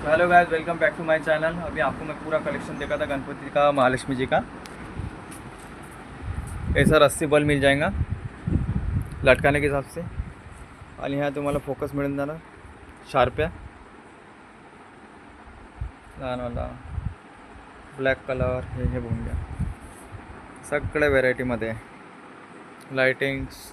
Hello guys, welcome back to my channel. अभी आपको मैं पूरा कलेक्शन देखा था गणपति का, महालक्ष्मी जी का। ऐसा रस्सी बल मिल जाएगा लटकाने के हिसाब से। आणि ह्या तुम्हाला फोकस मिळून जाणार शार्प्या लहानवाला ब्लॅक कलर हे बघून घ्या, सगळ्या व्हेरायटीमध्ये लाइटिंग्स।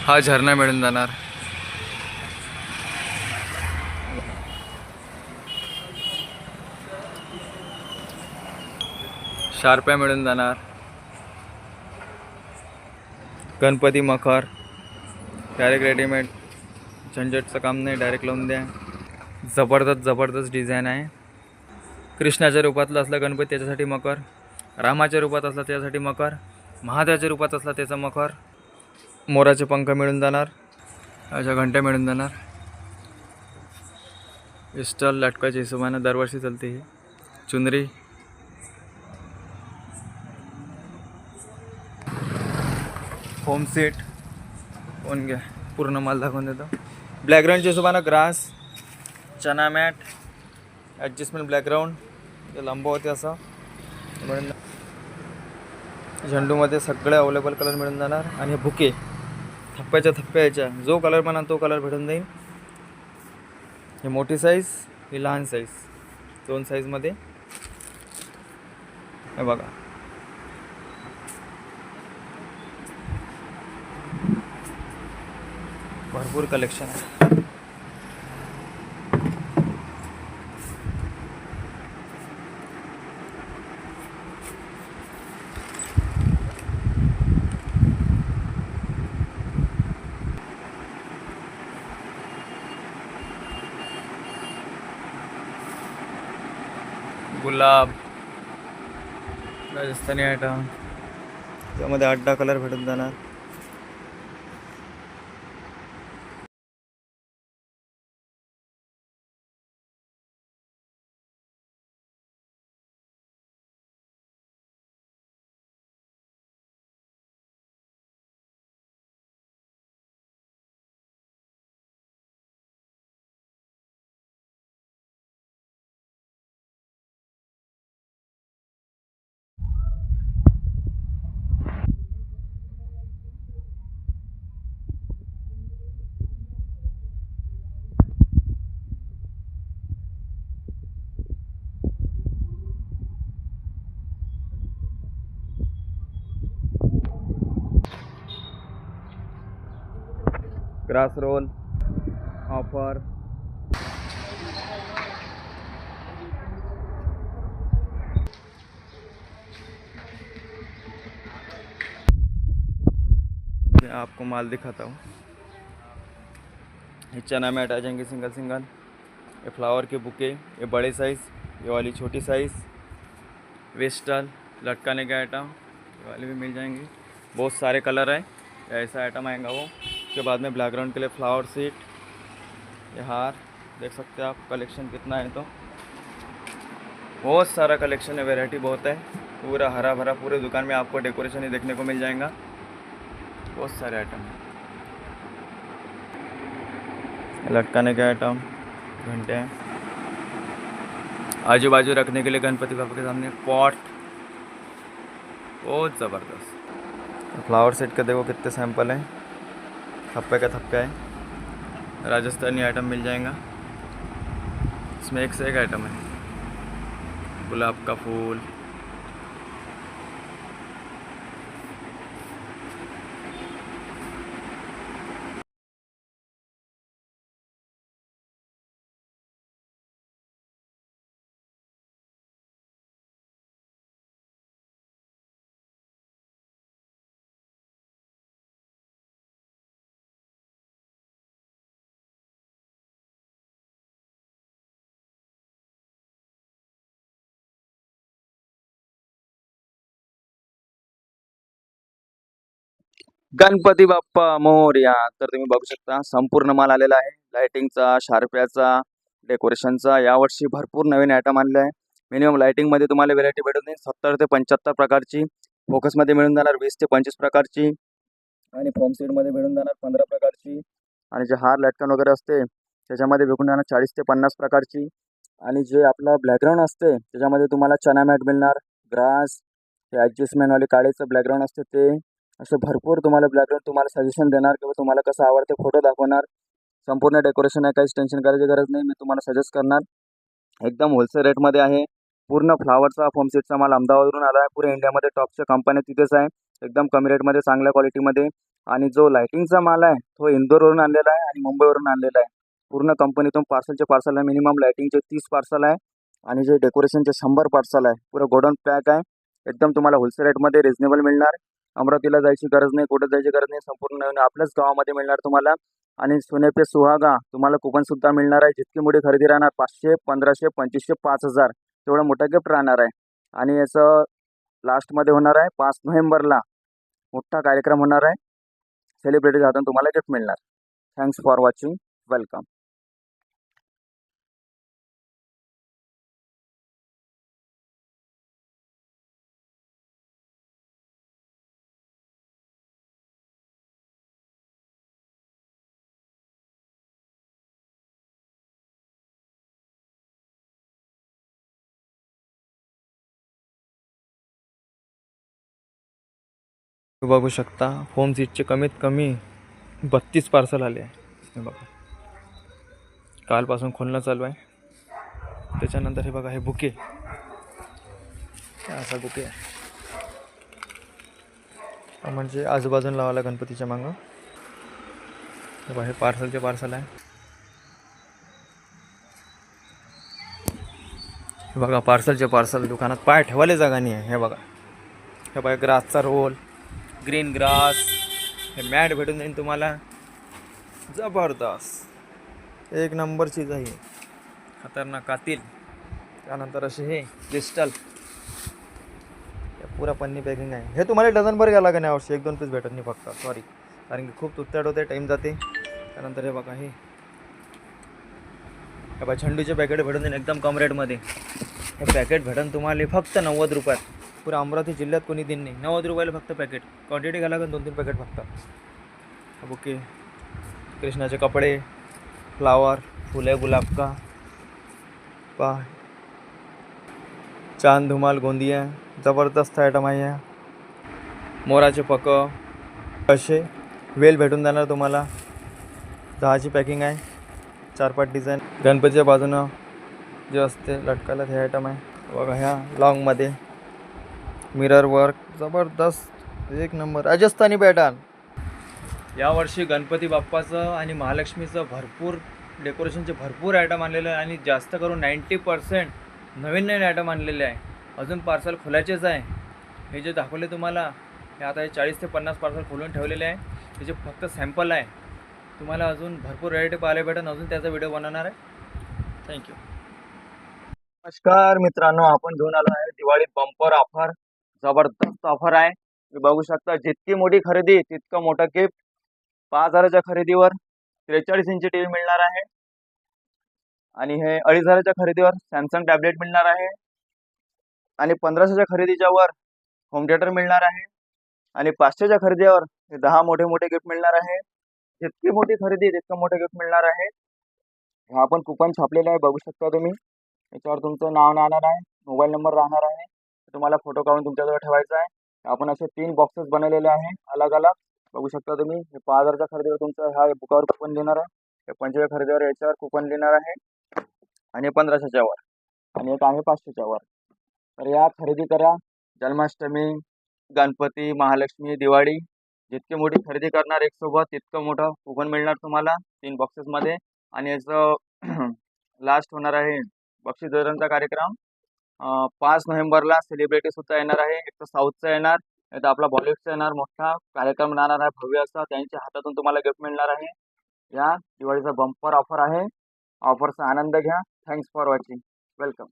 हा झरणा मिळून जाणार, शार्प्या मिळून जाणार, गणपती मखर डायरेक्ट रेडीमेड, झंझटचं काम नाही, डायरेक्ट लावून द्या। जबरदस्त डिझाईन आहे। कृष्णाच्या रूपातला असला गणपती त्याच्यासाठी मकर, रामाच्या रूपात असला त्याच्यासाठी मकर, महादेवाच्या रूपात असला त्याचा मकर। मोराचे पंख मिळून जाणार, अशा घंट्या मिळून जाणार। स्टॉल लटकायच्या हिशोबानं दरवर्षी चालते ही चुनरी। होम सेट कोण घ्या, पूर्ण माल दाखवून देतो। ब्लॅकग्राऊंडच्या हिशोबानं ग्रास, चना मॅट, ॲडजस्टमेंट ब्लॅकग्राऊंड ते लंब होते असं मिळून। झेंडूमध्ये सगळे अवेलेबल कलर मिळून जाणार। आणि बुके थप्प्याच्या थप्प्याच्या जो कलर म्हणा तो कलर भेटून जाईल। ही मोठी साईज, ही लहान साईज, दोन साईजमध्ये हे बघा। भरपूर कलेक्शन आहे। गुलाब राजस्थानी आयटम, त्यामध्ये 8-10 कलर भेटून जाणार। ग्रास रोल ऑफर, आपको माल दिखाता हूँ। ये चना मैट आ जाएंगे सिंगल सिंगल, ये फ्लावर के बुके, ये बड़े साइज़, ये वाली छोटी साइज़, वेस्टल लटकाने के आइटम ये वाले भी मिल जाएंगे। बहुत सारे कलर है, ऐसा आइटम आएगा वो। उसके बाद में बैकग्राउंड के लिए फ्लावर सीट, ये हार देख सकते हैं आप। कलेक्शन कितना है तो बहुत सारा कलेक्शन है, वैरायटी बहुत है। पूरा हरा भरा पूरे दुकान में आपको डेकोरेशन ही देखने को मिल जाएगा। बहुत सारे आइटम हैं, लटकाने के आइटम, घंटे हैं, आजू बाजू रखने के लिए गणपति बाबा के सामने पॉट, बहुत ज़बरदस्त। फ्लावर सेट के देखो कितने सैंपल हैं, थप्पे का थप्पे है। राजस्थानी आइटम मिल जाएगा, इसमें एक से एक आइटम है। गुलाब का फूल, गणपती बाप्पा मोरया। तर तुम्ही बघू शकता संपूर्ण माल आलेला आहे, लाइटिंगचा, शार्प्याचा, डेकोरेशनचा। यावर्षी भरपूर नवीन आयटम आणले आहे। मिनिमम लाइटिंगमध्ये तुम्हाला व्हेरायटी भेटून जाईल 70 ते 75 प्रकारची। फोकसमध्ये मिळून जाणार 20 ते 25 प्रकारची आणि फ्रॉम सीडमध्ये मिळून जाणार 15 प्रकारची आणि जे हार लटकन वगैरे असते त्याच्यामध्ये भेटून जाणार 40 ते 50 प्रकारची आणि जे आपलं ब्लॅकग्राऊंड असते त्याच्यामध्ये तुम्हाला चना मॅट मिळणार, ग्रास, हे ॲडजस्टमेंटवाले काळेचं ब्लॅकग्राऊंड असते ते असे भरपूर तुम्हाला ब्लॅकग्राऊंड तुम्हाला सजेशन देणार किंवा तुम्हाला कसं आवडते फोटो दाखवणार. संपूर्ण डेकोरेशन आहे, काहीच टेन्शन करायची गरज नाही. मी तुम्हाला सजेस्ट करणार. एकदम होलसेल रेटमध्ये आहे. पूर्ण फ्लावरचा फोम सीटचा माल अहमदाबादवरून आला आहे. पुरे इंडियामध्ये टॉपच्या कंपन्या तिथेच आहे. एकदम कमी रेटमध्ये चांगल्या क्वालिटीमध्ये. आणि जो लायटिंगचा माल आहे तो इंदोरवरून आणलेला आहे आणि मुंबईवरून आणलेला आहे. पूर्ण कंपनीतून पार्सल आहे. मिनिमम लायटिंगचे 30 पार्सल आहे आणि जे डेकोरेशनचे 100 पार्सल आहे. पुरं गोडाऊन पॅक आहे. एकदम तुम्हाला होलसेल रेटमध्ये रिजनेबल मिळणार. अमरावतीला जायची गरज नाही, कुठं जायची गरज नाही. संपूर्ण आपल्याच गावामध्ये मिळणार तुम्हाला. आणि सोने पे सुहागा तुम्हाला कुपनसुद्धा मिळणार आहे. जितकी मोठी खरेदी राहणार 500, 1500, 2500, 5000 तेवढं मोठं गिफ्ट राहणार आहे. आणि याचं लास्टमध्ये होणार आहे 5 नोव्हेंबरला मोठा कार्यक्रम होणार आहे. सेलिब्रिटीज हातून तुम्हाला गिफ्ट मिळणार. Thanks for watching. वेलकम. बघू शकता फोम सीटचे कमीत कमी 32 पार्सल आले आहे. हे बघा कालपासून खोलणं चालू आहे. त्याच्यानंतर हे बघा हे बुके, असा बुके आहे म्हणजे आजूबाजूला लावायला गणपतीच्या मागं. हे बघा हे पार्सलचे पार्सल आहे. हे बघा पार्सलचे पार्सल. दुकानात पाय ठेवायला जागा नाही आहे. हे बघा हे बघा ग्रासचा रोल, ग्रीन ग्रास, हे मॅट भेटून जाईल तुम्हाला. जबरदस्त एक नंबर चीज आहे. खतरनाक कातील. त्यानंतर असे हे क्रिस्टल पुरा पन्नी पॅकिंग आहे. हे तुम्हाला डझनभर घ्यावं लागेल यावर्षी. 1-2 पीस भेटत नाही फक्त, सॉरी, कारण की खूप तुटताट होते, टाईम जाते. त्यानंतर हे बघा हे बघा झंडूचे पॅकेट भेटून जाईल एकदम कम रेटमध्ये. हे पॅकेट भेटून तुम्हाला फक्त 90 रुपयात. पुरा अमरावती जिल्ह्यात कोणी दिन नाही. 90 रुपयाला फक्त पॅकेट. क्वांटिटी घ्यायला लागेल 2-3 पॅकेट फक्त. ओके कृष्णाचे कपडे, फ्लावर, फुले गुलाब का, पा चांद धुमाल गोंदिया, जबरदस्त आयटम आहे. या मोराचे पक असे वेल भेटून जाणार तुम्हाला. 10ची पॅकिंग आहे. 4-5 डिझाईन. गणपतीच्या बाजूनं जे असते लटकायला हे आयटम आहे बघा. ह्या लॉंगमध्ये मिरर वर्क जबरदस्त एक नंबर राजस्थानी पॅटर्न. यावर्षी गणपती बाप्पाचं आणि महालक्ष्मीचं भरपूर डेकोरेशनचे भरपूर आयटम आणलेले आहे आणि जास्त करून 90% नवीन आयटम आणलेले आहे. अजून पार्सल खोलायचेच आहे. हे जे दाखवले तुम्हाला हे आता हे 40 ते 50 पार्सल खोलून ठेवलेले आहे. त्याचे फक्त सॅम्पल आहे. तुम्हाला अजून भरपूर व्हरायटी पाहायला भेटेल. अजून त्याचा व्हिडिओ बनवणार आहे. थँक्यू. नमस्कार मित्रांनो, आपण घेऊन आलो आहे दिवाळी बंपर ऑफर. जबरदस्त ऑफर आहे. तुम्ही बघू शकता जितकी मोठी खरेदी तितकं मोठं गिफ्ट. 5000च्या खरेदीवर 43 इंची टीव्ही मिळणार आहे आणि हे 2500च्या खरेदीवर सॅमसंग टॅबलेट मिळणार आहे आणि 1500च्या खरेदीच्या वर होम थिएटर मिळणार आहे आणि 500च्या खरेदीवर हे 10 मोठे मोठे गिफ्ट मिळणार आहे. जितकी मोठी खरेदी तितकं मोठं गिफ्ट मिळणार आहे. हा आपण कुपन छापलेलं आहे, बघू शकता तुम्ही. याच्यावर तुमचं नाव राहणार आहे, मोबाईल नंबर राहणार आहे. तुम्हाला फोटो काढून तुमच्याजवळ ठेवायचा आहे. आपण असे 3 बॉक्सेस बनवलेले आहे अलग अलग. बघू शकता तुम्ही. हे 5000च्या खरेदीवर तुमचं ह्या बुकावर कुपन लिहिणार आहे. हे 25च्या खरेदीवर याच्यावर कुपन लिहिणार आहे आणि 1500च्या वर आणि एक आहे 500च्या वर. तर या खरेदी करा. जन्माष्टमी, गणपती, महालक्ष्मी, दिवाळी जितकी मोठी खरेदी करणार एक सोबत तितकं मोठं कुपन मिळणार तुम्हाला 3 बॉक्सेसमध्ये. आणि याचं लास्ट होणार आहे बक्षीस वितरणचा कार्यक्रम 5 नोव्हेंबरला. सेलिब्रिटीसुद्धा येणार आहे. एक तर साऊथचा येणार, नाही तर आपला बॉलिवूडचा येणार. मोठा कार्यक्रम राहणार आहे भव्य असा. त्यांच्या हातातून तुम्हाला गिफ्ट मिळणार आहे. या दिवाळीचा बंपर ऑफर आहे. ऑफरचा आनंद घ्या. Thanks for watching. वेलकम.